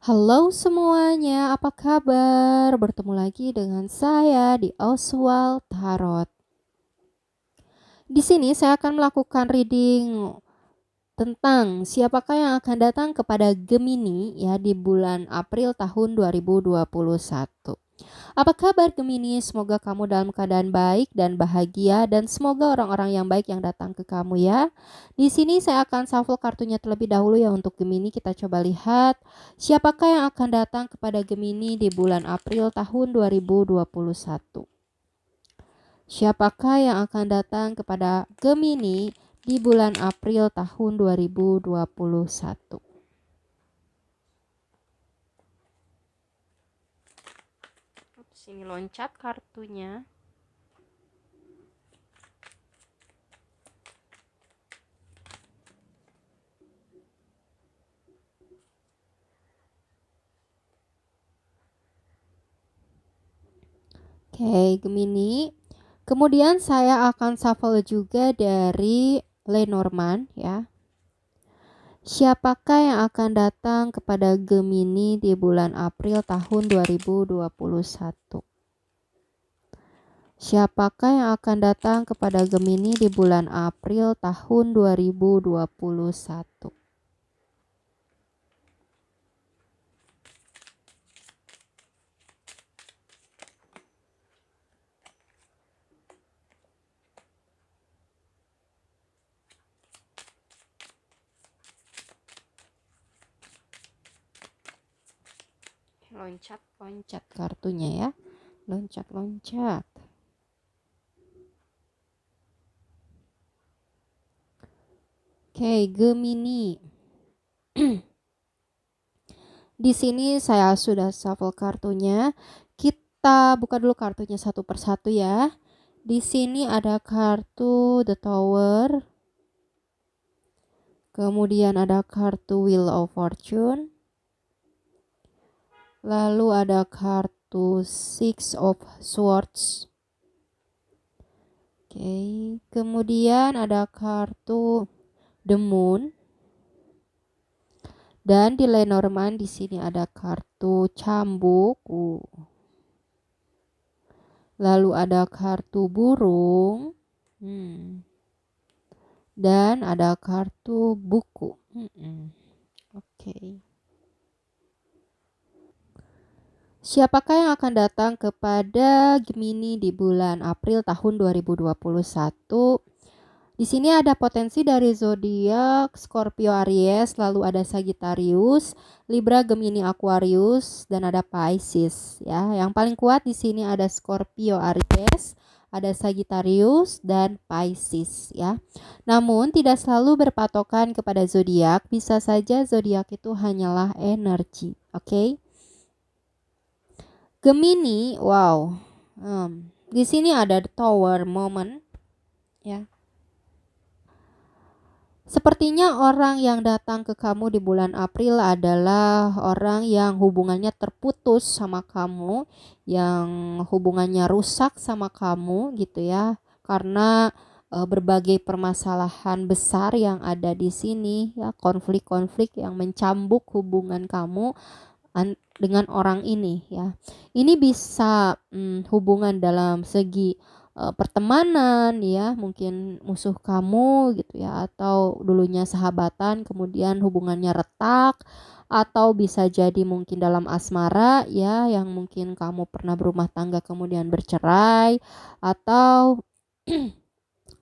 Halo semuanya, apa kabar? Bertemu lagi dengan saya di Oswald Tarot. Di sini saya akan melakukan reading tentang siapakah yang akan datang kepada Gemini ya di bulan April tahun 2021. Apa kabar Gemini? Semoga kamu dalam keadaan baik dan bahagia dan semoga orang-orang yang baik yang datang ke kamu ya. Di sini saya akan shuffle kartunya terlebih dahulu ya untuk Gemini. Kita coba lihat siapakah yang akan datang kepada Gemini di bulan April tahun 2021. Siapakah yang akan datang kepada Gemini di bulan April tahun 2021? Sini loncat kartunya. Oke, Gemini. Kemudian saya akan shuffle juga dari Lenormand ya. Siapakah yang akan datang kepada Gemini di bulan April tahun 2021? Siapakah yang akan datang kepada Gemini di bulan April tahun 2021? Loncat-loncat kartunya ya. Loncat-loncat. Oke, Gemini. Di sini saya sudah shuffle kartunya. Kita buka dulu kartunya satu persatu ya. Di sini ada kartu The Tower. Kemudian ada kartu Wheel of Fortune. Lalu ada kartu Six of Swords. Oke, kemudian ada kartu The Moon. Dan di Lenormand di sini ada kartu Cambuk. Lalu ada kartu burung. Dan ada kartu buku. Oke. Siapakah yang akan datang kepada Gemini di bulan April tahun 2021? Di sini ada potensi dari zodiak Scorpio Aries, lalu ada Sagittarius, Libra, Gemini, Aquarius, dan ada Pisces ya. Yang paling kuat di sini ada Scorpio Aries, ada Sagittarius dan Pisces ya. Namun tidak selalu berpatokan kepada zodiak, bisa saja zodiak itu hanyalah energi, oke? Gemini, wow. Di sini ada the Tower moment ya. Sepertinya orang yang datang ke kamu di bulan April adalah orang yang hubungannya terputus sama kamu, yang hubungannya rusak sama kamu gitu ya. Karena berbagai permasalahan besar yang ada di sini ya, konflik-konflik yang mencambuk hubungan kamu dengan orang ini ya. Ini bisa hubungan dalam segi pertemanan ya, mungkin musuh kamu gitu ya, atau dulunya sahabatan kemudian hubungannya retak, atau bisa jadi mungkin dalam asmara ya, yang mungkin kamu pernah berumah tangga kemudian bercerai, atau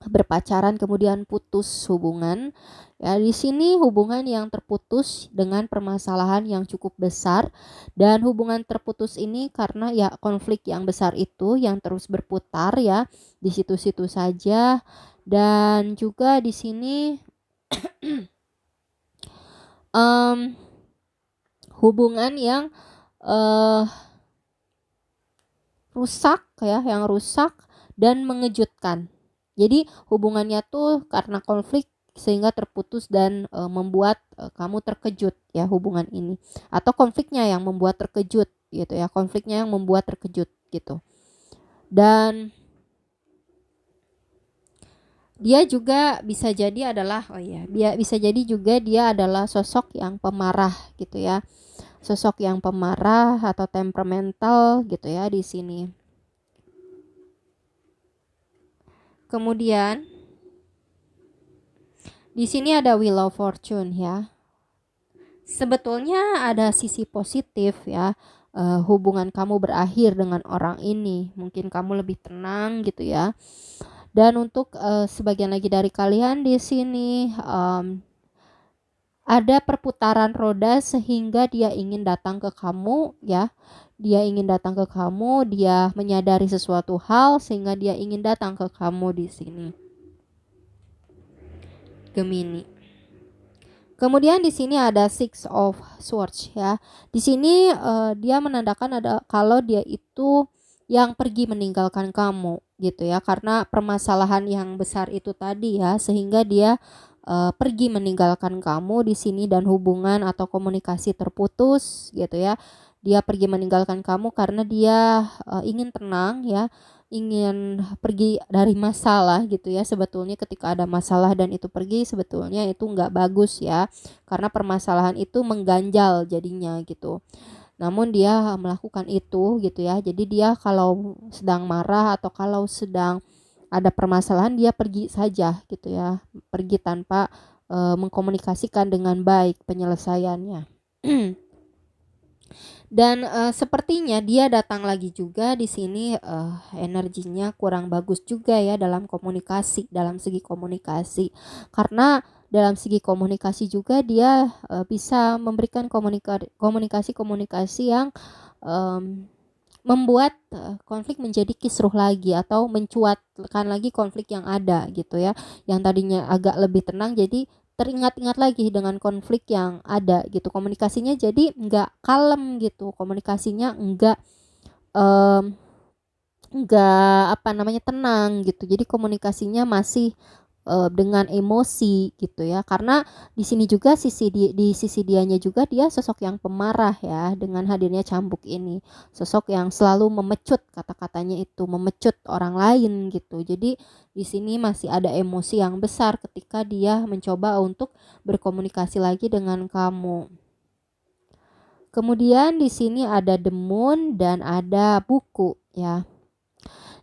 berpacaran kemudian putus hubungan ya. Di sini hubungan yang terputus dengan permasalahan yang cukup besar, dan hubungan terputus ini karena ya konflik yang besar itu yang terus berputar ya di situ-situ saja. Dan juga di sini hubungan yang rusak ya, yang rusak dan mengejutkan. Jadi hubungannya tuh karena konflik sehingga terputus dan membuat kamu terkejut ya hubungan ini, atau konfliknya yang membuat terkejut gitu ya, konfliknya yang membuat terkejut gitu. Dan dia juga bisa jadi adalah bisa jadi juga dia adalah sosok yang pemarah gitu ya. sosok yang pemarah atau temperamental gitu ya di sini. Kemudian di sini ada Wheel of Fortune ya. Sebetulnya ada sisi positif ya. Hubungan kamu berakhir dengan orang ini, mungkin kamu lebih tenang gitu ya. Dan untuk sebagian lagi dari kalian di sini ada perputaran roda sehingga dia ingin datang ke kamu ya. Dia ingin datang ke kamu, dia menyadari sesuatu hal sehingga dia ingin datang ke kamu di sini. Gemini. Kemudian di sini ada Six of Swords ya. Di sini dia menandakan ada kalau dia itu yang pergi meninggalkan kamu gitu ya, karena permasalahan yang besar itu tadi ya, sehingga dia pergi meninggalkan kamu di sini dan hubungan atau komunikasi terputus gitu ya. Dia pergi meninggalkan kamu karena dia ingin tenang ya, ingin pergi dari masalah gitu ya. Sebetulnya ketika ada masalah dan itu pergi, sebetulnya itu nggak bagus ya, karena permasalahan itu mengganjal jadinya gitu. Namun dia melakukan itu gitu ya. Jadi dia kalau sedang marah atau kalau sedang ada permasalahan, dia pergi saja gitu ya, pergi tanpa mengkomunikasikan dengan baik penyelesaiannya. Dan sepertinya dia datang lagi juga di sini, energinya kurang bagus juga ya dalam komunikasi, dalam segi komunikasi. Karena dalam segi komunikasi juga dia bisa memberikan komunikasi yang membuat konflik menjadi kisruh lagi atau mencuatkan lagi konflik yang ada gitu ya. Yang tadinya agak lebih tenang jadi teringat-ingat lagi dengan konflik yang ada gitu. Komunikasinya jadi nggak kalem gitu, komunikasinya nggak tenang gitu. Jadi komunikasinya masih dengan emosi gitu ya. Karena di sini juga di sisi dianya juga dia sosok yang pemarah ya, dengan hadirnya cambuk ini. Sosok yang selalu memecut, kata-katanya itu memecut orang lain gitu. Jadi di sini masih ada emosi yang besar ketika dia mencoba untuk berkomunikasi lagi dengan kamu. Kemudian di sini ada The Moon dan ada buku ya.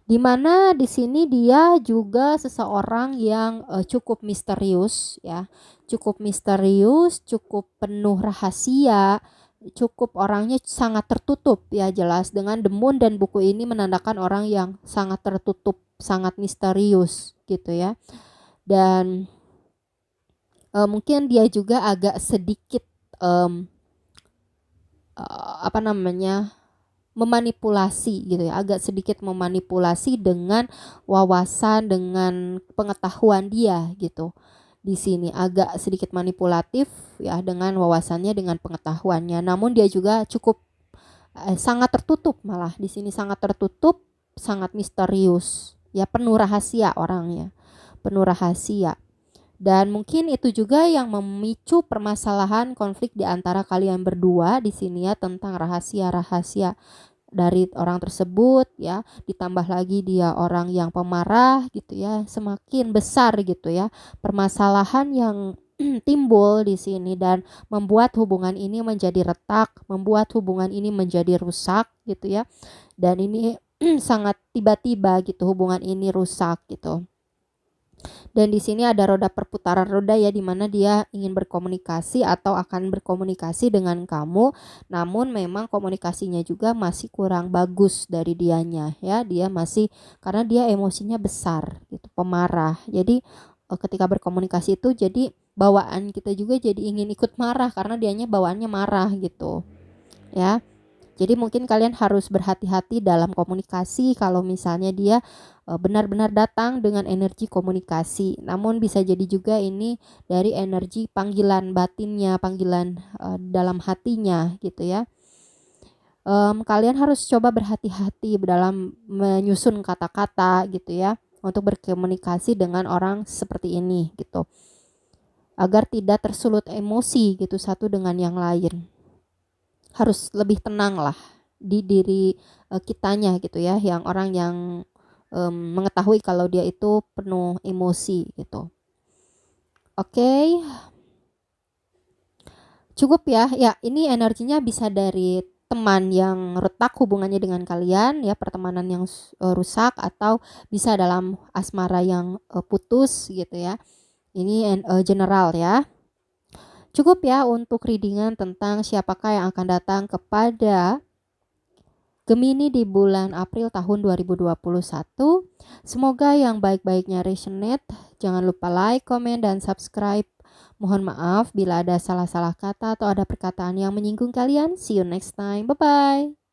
Dimana di sini dia juga seseorang yang cukup misterius ya, cukup misterius, cukup penuh rahasia, cukup orangnya sangat tertutup ya, jelas dengan The Moon dan buku ini menandakan orang yang sangat tertutup, sangat misterius gitu ya. Dan mungkin dia juga agak sedikit memanipulasi gitu ya, agak sedikit memanipulasi dengan wawasan, dengan pengetahuan dia gitu. Di sini agak sedikit manipulatif ya dengan wawasannya, dengan pengetahuannya. Namun dia juga cukup sangat tertutup, malah di sini sangat tertutup, sangat misterius ya, penuh rahasia orangnya, penuh rahasia. Dan mungkin itu juga yang memicu permasalahan konflik di antara kalian berdua di sini ya, tentang rahasia-rahasia dari orang tersebut ya, ditambah lagi dia orang yang pemarah gitu ya, semakin besar gitu ya permasalahan yang timbul di sini dan membuat hubungan ini menjadi retak, membuat hubungan ini menjadi rusak gitu ya. Dan ini sangat tiba-tiba gitu hubungan ini rusak gitu. Dan di sini ada roda perputaran roda ya, di mana dia ingin berkomunikasi atau akan berkomunikasi dengan kamu, namun memang komunikasinya juga masih kurang bagus dari dianya ya. Dia masih, karena dia emosinya besar gitu, pemarah. Jadi ketika berkomunikasi itu jadi bawaan kita juga jadi ingin ikut marah karena dianya bawaannya marah gitu ya. Jadi mungkin kalian harus berhati-hati dalam komunikasi kalau misalnya dia benar-benar datang dengan energi komunikasi. Namun bisa jadi juga ini dari energi panggilan batinnya, panggilan dalam hatinya gitu ya. Kalian harus coba berhati-hati dalam menyusun kata-kata gitu ya, untuk berkomunikasi dengan orang seperti ini gitu, agar tidak tersulut emosi gitu satu dengan yang lain. Harus lebih tenang lah di diri kitanya gitu ya, yang orang yang mengetahui kalau dia itu penuh emosi gitu. Oke. Cukup ya. Ya, ini energinya bisa dari teman yang retak hubungannya dengan kalian ya, pertemanan yang rusak, atau bisa dalam asmara yang putus gitu ya. Ini general ya. Cukup ya untuk readingan tentang siapakah yang akan datang kepada Gemini di bulan April tahun 2021. Semoga yang baik-baiknya resonate. Jangan lupa like, komen, dan subscribe. Mohon maaf bila ada salah-salah kata atau ada perkataan yang menyinggung kalian. See you next time. Bye-bye.